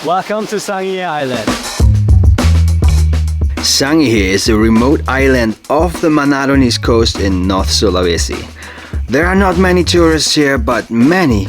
Welcome to Sangihe Island. Sangihe is a remote island off the Manadonese coast in North Sulawesi. There are not many tourists here, but many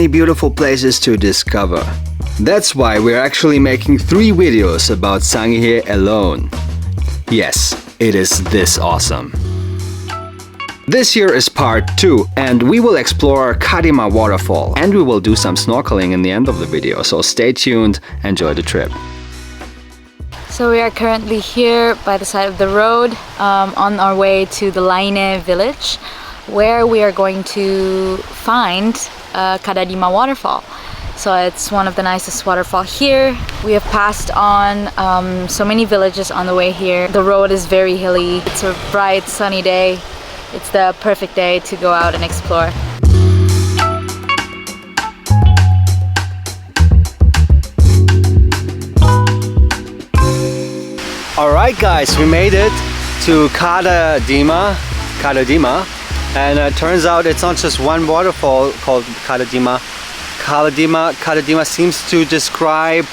beautiful places to discover. That's why we're actually making 3 videos about Sangihe alone. Yes, it is this awesome. This year is part 2, and we will explore Kadima waterfall, and we will do some snorkeling in the end of the video, so stay tuned, enjoy the trip. So we are currently here by the side of the road on our way to the Laine village, where we are going to find Kadima waterfall. So it's one of the nicest waterfall here. We have passed on so many villages on the way here. The road is very hilly. It's a bright sunny day. It's the perfect day to go out and explore. Alright guys, we made it to Kadima, and it turns out it's not just one waterfall called Kadima. Kadima seems to describe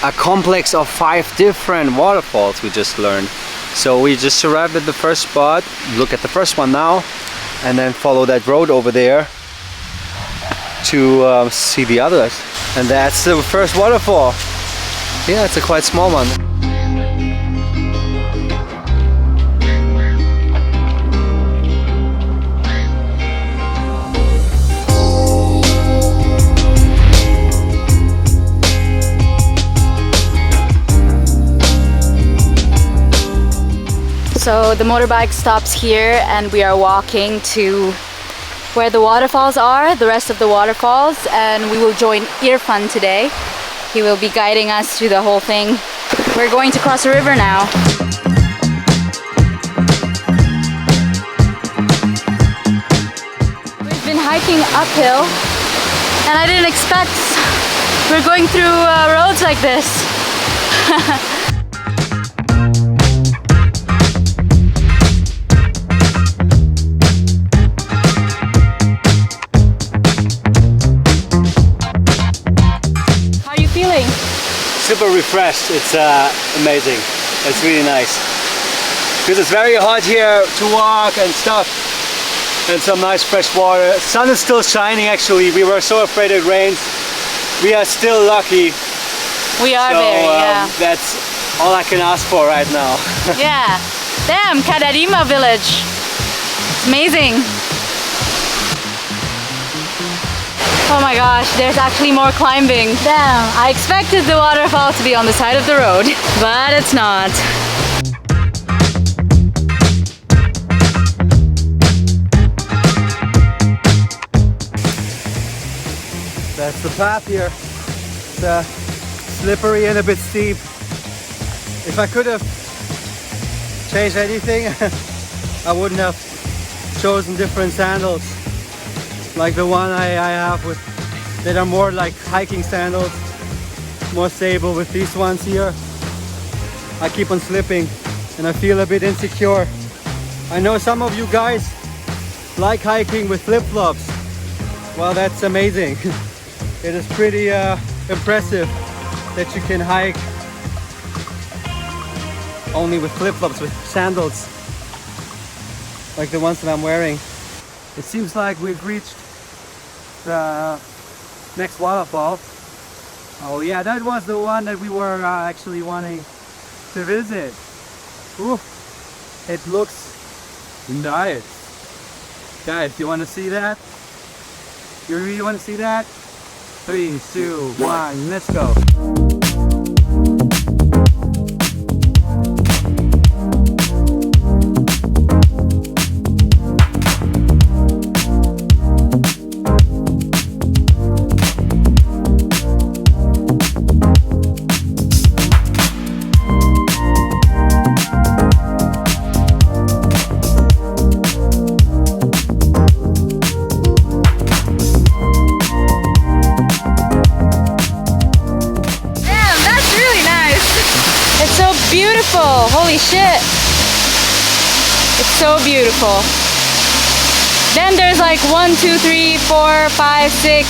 a complex of 5 different waterfalls we just learned. So we just arrived at the first spot, look at the first one now, and then follow that road over there to see the others. And that's the first waterfall. Yeah, it's a quite small one. So the motorbike stops here and we are walking to where the waterfalls are, the rest of the waterfalls, and we will join Irfan today. He will be guiding us through the whole thing. We're going to cross a river now. We've been hiking uphill and I didn't expect we're going through roads like this. Super refreshed. It's amazing. It's really nice because it's very hot here to walk and stuff, and some nice fresh water. Sun is still shining. Actually, we were so afraid it rains. We are still lucky. We are yeah. That's all I can ask for right now. Yeah. Damn, Kadima village. It's amazing. Oh my gosh, there's actually more climbing. Damn, I expected the waterfall to be on the side of the road, but it's not. That's the path here. It's slippery and a bit steep. If I could have changed anything, I wouldn't have chosen different sandals. Like the one I have with that are more like hiking sandals, more stable. With these ones here, I keep on slipping and I feel a bit insecure. I know some of you guys like hiking with flip-flops. Well, that's amazing. It is pretty impressive that you can hike only with flip-flops, with sandals like the ones that I'm wearing. It seems like we've reached the next waterfall. Oh yeah, that was the one that we were actually wanting to visit. Ooh, it looks nice. Guys, do you want to see that? You really want to see that? 3, 2, 1, let's go. Beautiful, holy shit. It's so beautiful. Then there's like 1, 2, 3, 4, 5, 6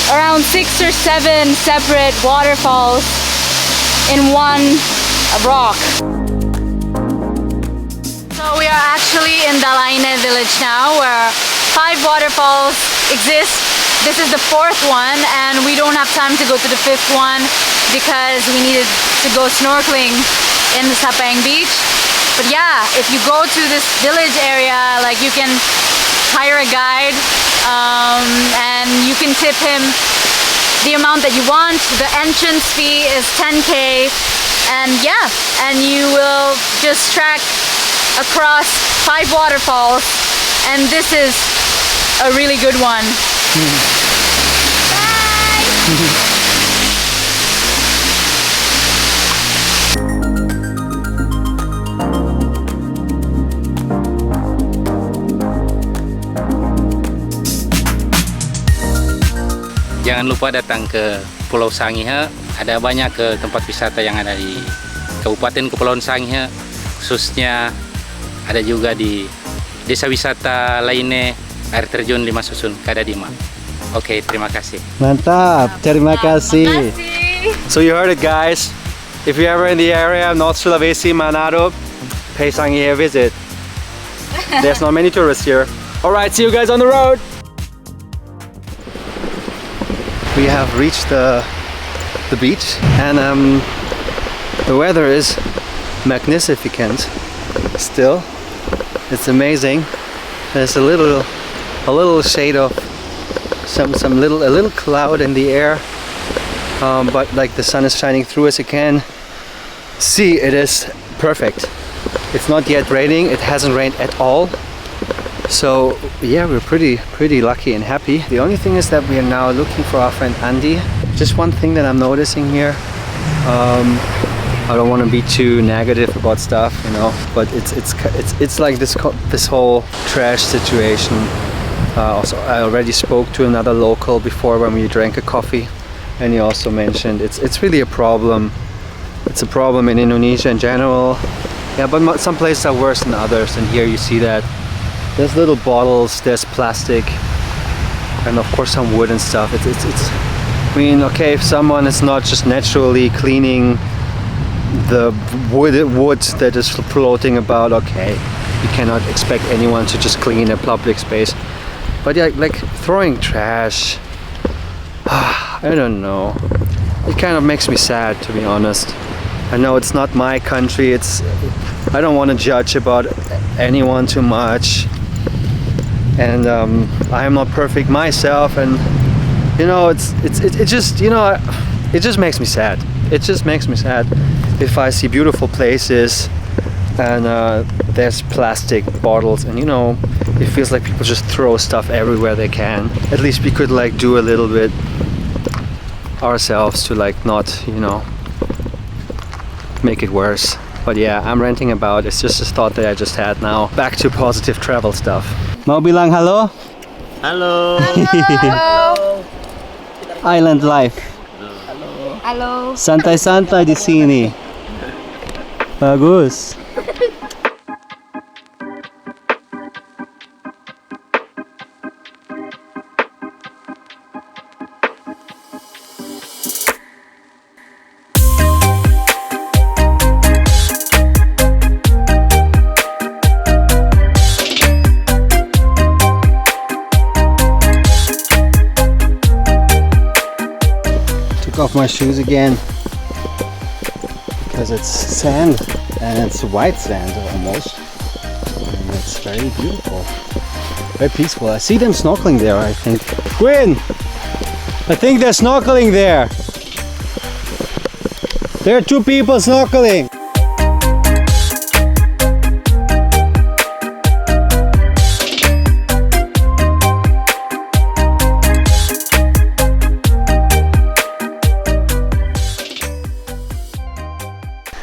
around 6 or 7 separate waterfalls in one rock. So we are actually in the Laine village now, where 5 waterfalls exist. This is the 4th one, and we don't have time to go to the 5th one because we needed to go snorkeling in the Sapang beach. But yeah, if you go to this village area, like, you can hire a guide and you can tip him the amount that you want. The entrance fee is 10K, and yeah, and you will just trek across 5 waterfalls, and this is a really good one. Bye! Jangan lupa datang ke Pulau Sangihe. Ada banyak tempat wisata yang ada di Kabupaten Kepulauan Sangihe, khususnya ada juga di desa wisata lainnya, air terjun 5 Susun Kadadima. Oke, terima kasih. Mantap, terima kasih. Makasih. So you heard it, guys. If you're ever in the area, North Sulawesi, Manado, pay Sangihe a visit. There's not many tourists here. Alright, see you guys on the road. We have reached the beach, and the weather is magnificent. Still, it's amazing. There's a little shade of a little cloud in the air, but like the sun is shining through, as you can see. It is perfect. It's not yet raining. It hasn't rained at all. So yeah, we're pretty lucky and happy. The only thing is that we are now looking for our friend Andy. Just one thing that I'm noticing here. I don't want to be too negative about stuff, you know, but it's like this whole trash situation. Also, I already spoke to another local before when we drank a coffee, and he also mentioned it's really a problem. It's a problem in Indonesia in general. Yeah, but some places are worse than others, and here you see that. There's little bottles, there's plastic, and of course some wood and stuff. I mean, okay, if someone is not just naturally cleaning the wood that is floating about, okay, you cannot expect anyone to just clean a public space. But yeah, like throwing trash, I don't know. It kind of makes me sad, to be honest. I know it's not my country. I don't want to judge about anyone too much. And I am not perfect myself, and you know, it just, you know, it just makes me sad. It just makes me sad if I see beautiful places and there's plastic bottles, and you know, it feels like people just throw stuff everywhere they can. At least we could like do a little bit ourselves to like not, you know, make it worse. But yeah, I'm ranting about. It's just a thought that I just had now. Back to positive travel stuff. Mau bilang halo? Halo. Halo. Island life. Halo. Santai-santai di sini. Bagus. Off my shoes again because it's sand, and it's white sand almost, and it's very beautiful, very peaceful. I see them snorkeling there, I think. Gwynne, I think they're snorkeling there. There are 2 people snorkeling.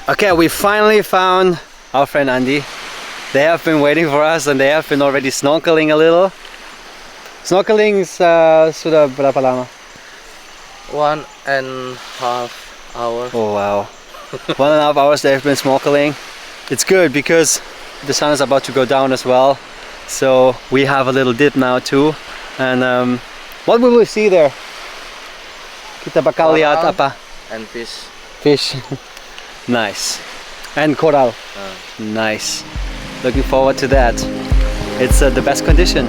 Okay, we finally found our friend Andy. They have been waiting for us, and they have been already snorkeling a little. Snorkeling sudah berapa lama? 1.5 hours. Oh wow. 1.5 hours they've been snorkeling. It's good because the sun is about to go down as well. So we have a little dip now too. And what will we see there? Kita bakal lihat Coral. apa? And fish. Fish. Nice. And coral. Nice. Looking forward to that. It's the best condition.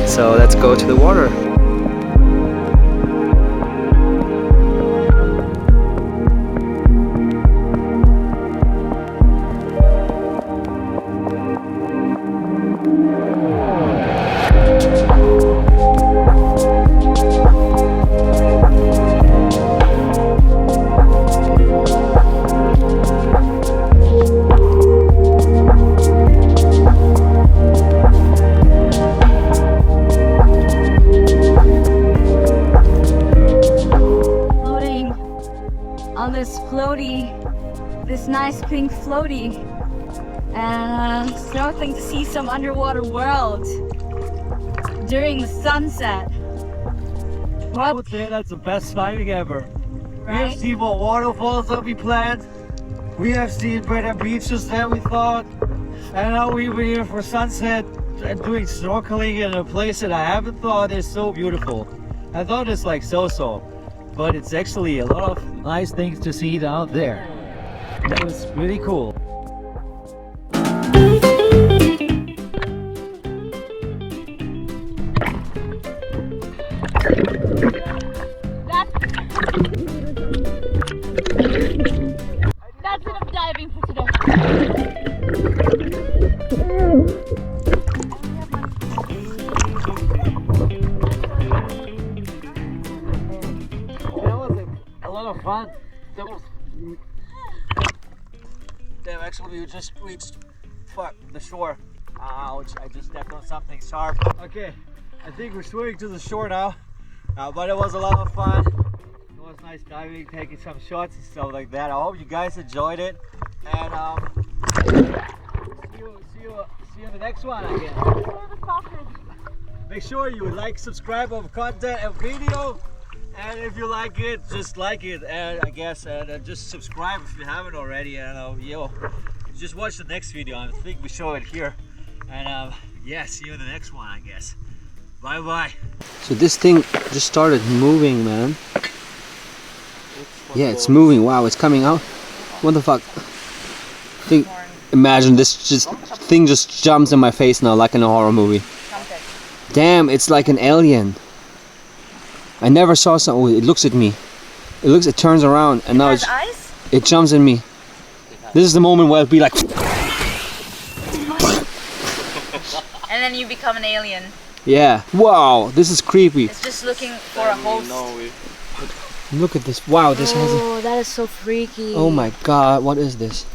So let's go to the water. On this floaty, this nice pink floaty, and snorkeling to see some underwater world during the sunset. I would say that's the best diving ever. We have Right? seen more waterfalls that we planned. We have seen better beaches than we thought. And now we're here for sunset and doing snorkeling in a place that I haven't thought is so beautiful. I thought it's like so-so, but it's actually a lot of nice things to see down there. That was really cool. That's enough diving for today. That was a lot of fun. That was. Damn, actually, we just reached the shore. Ouch, I just stepped on something sharp. Okay, I think we're swimming to the shore now. But it was a lot of fun. It was nice diving, taking some shots and stuff like that. I hope you guys enjoyed it. And see you in the next one, I guess. Make sure you like, subscribe of content and video. And if you like it, just like it, and I guess, and just subscribe if you haven't already. And just watch the next video. I think we show it here. And yeah, see you in the next one, I guess. Bye bye. So this thing just started moving, man. Yeah, it's moving. Wow, it's coming out. What the fuck? Imagine this thing just jumps in my face now, like in a horror movie. Damn, it's like an alien. I never saw something. Oh, it looks at me. It turns around, and now it jumps in me. This is the moment where it'll be like. And then you become an alien. Yeah. Wow, this is creepy. It's just looking for a host. Look at this. Wow, this has. Oh, that is so freaky. Oh my God, what is this?